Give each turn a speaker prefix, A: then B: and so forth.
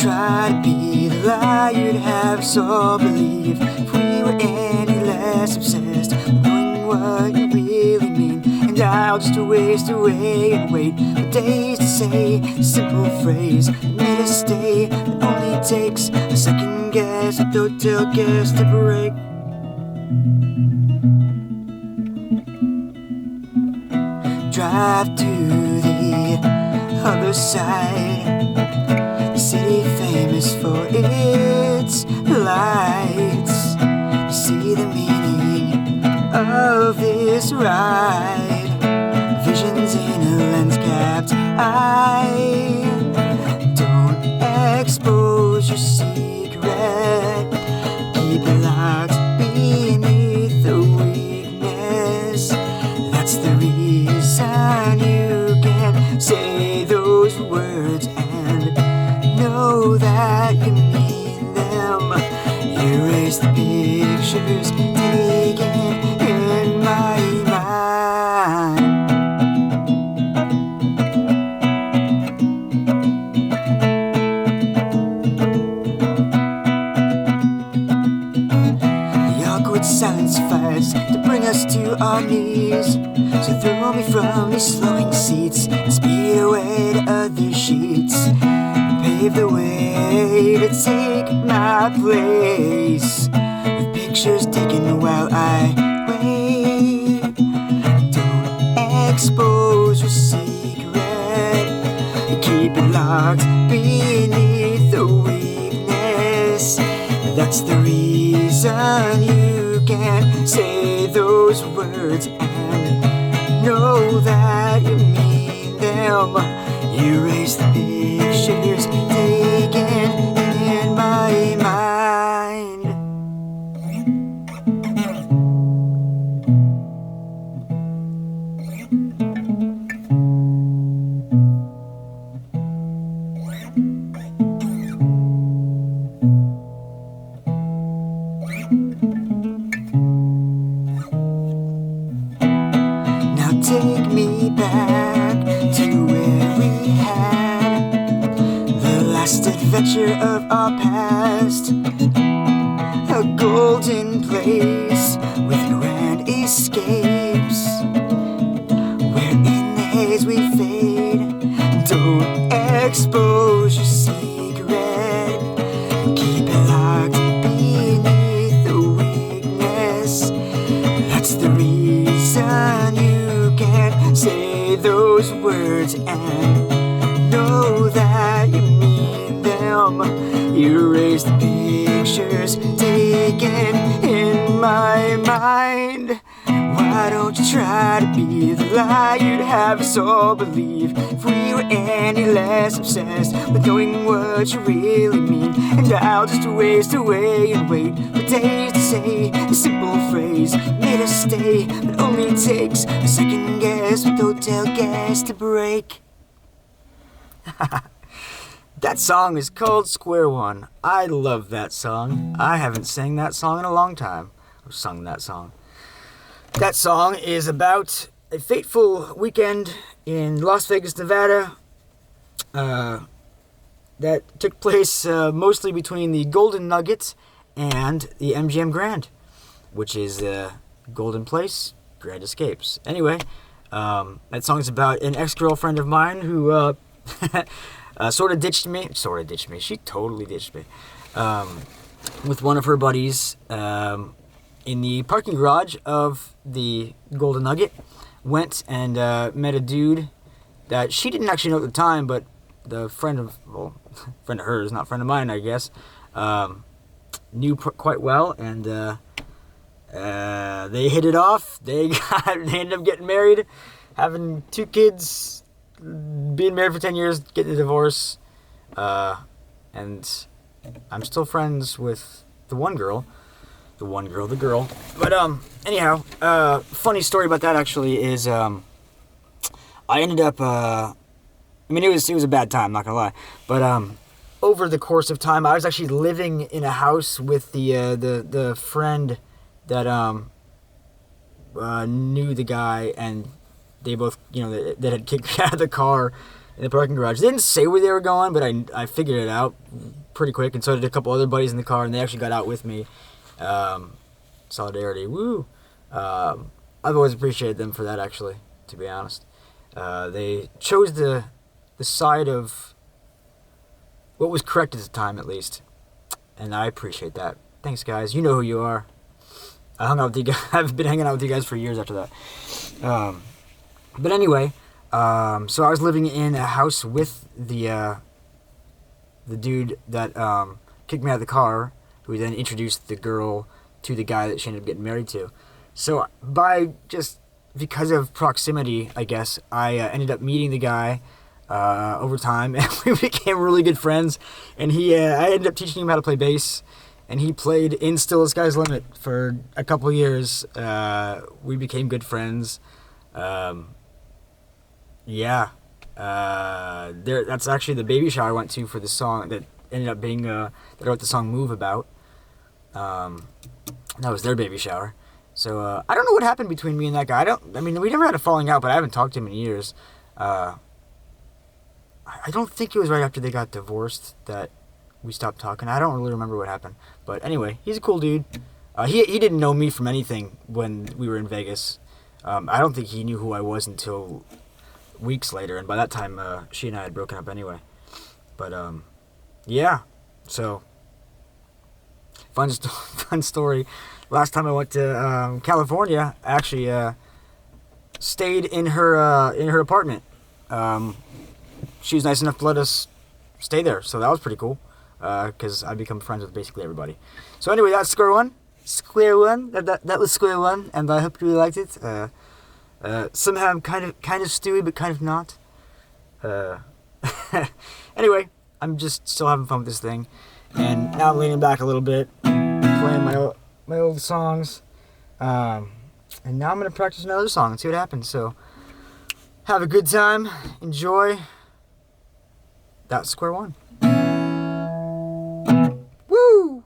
A: try to be the lie you'd have us all believe? If we were any less obsessed with knowing what you really mean, and I'll just waste away and wait for days to say the simple phrase that made us stay, that only takes a second guess, a hotel guess to break. Drive to the other side, the city famous for its lights. You see the meaning of this ride, visions in a lens-capped eye. Don't expose your secret, keep it locked beneath the weakness. That's the reason you can say those words and know that you mean them. Erase the pictures taken in my mind. The awkward silence fights to bring us to our knees, so throw me from these slowing seats and speed away to other sheets. Pave the way to take my place, with pictures taken while I wait. Don't expose your secret, keep it locked beneath the weakness. That's the reason you can't say those words and know that you mean them. Erase the pictures taken in my mind. Now take me back to where we had the last adventure of our past, a golden place with grand escapes, where in the haze we fade. Don't expose your secret, keep it locked beneath the weakness. That's the reason you can't say those words and know that you mean them. Erase the pictures taken in my mind. Why don't you try to be the lie you'd have us all believe? If we were any less obsessed with knowing what you really mean, and I'll just waste away and wait for days to say the simple phrase made us stay, but only takes a second guess with hotel gas to break. That song is called Square One. I love that song. I haven't sang that song in a long time. Or sung that song. That song is about a fateful weekend in Las Vegas, Nevada, that took place mostly between the Golden Nugget and the MGM Grand, which is Golden Place, Grand Escapes. Anyway, that song is about an ex-girlfriend of mine who sort of ditched me. She totally ditched me. With one of her buddies in the parking garage of the Golden Nugget. Went and met a dude that she didn't actually know at the time, but the friend of hers, not friend of mine, I guess, knew quite well, and they hit it off. They ended up getting married, having 2 kids, being married for 10 years, getting a divorce, and I'm still friends with the girl. But anyhow, funny story about that actually is I ended up it was a bad time, not gonna lie, but over the course of time I was actually living in a house with the friend that knew the guy, and they both, that had kicked me out of the car in the parking garage. They didn't say where they were going, but I figured it out pretty quick, and so did a couple other buddies in the car, and they actually got out with me. Solidarity, woo! I've always appreciated them for that, actually, to be honest. They chose the side of what was correct at the time, at least, and I appreciate that. Thanks, guys. You know who you are. I hung out with you guys. I've been hanging out with you guys for years after that. But anyway, so I was living in a house with the dude that kicked me out of the car, who then introduced the girl to the guy that she ended up getting married to. So because of proximity, I guess, I ended up meeting the guy over time, and we became really good friends. And I ended up teaching him how to play bass, and he played in Still the Sky's Limit for a couple of years. We became good friends. That's actually the baby shower I went to for the song that ended up being that I wrote the song "Move" about. That was their baby shower. So I don't know what happened between me and that guy. We never had a falling out, but I haven't talked to him in years. I don't think it was right after they got divorced that we stopped talking. I don't really remember what happened. But anyway, he's a cool dude. He didn't know me from anything when we were in Vegas. I don't think he knew who I was until weeks later, and by that time she and I had broken up anyway. But yeah, so fun story. Last time I went to California, I actually stayed in her apartment. She was nice enough to let us stay there, so that was pretty cool. Because I become friends with basically everybody. So anyway, that's square one. That was square one, and I hope you really liked it. Somehow kind of stewy, but kind of not. Anyway, I'm just still having fun with this thing, and now I'm leaning back a little bit, playing my old songs, and now I'm gonna practice another song and see what happens. So have a good time, enjoy. That's square one. Woo!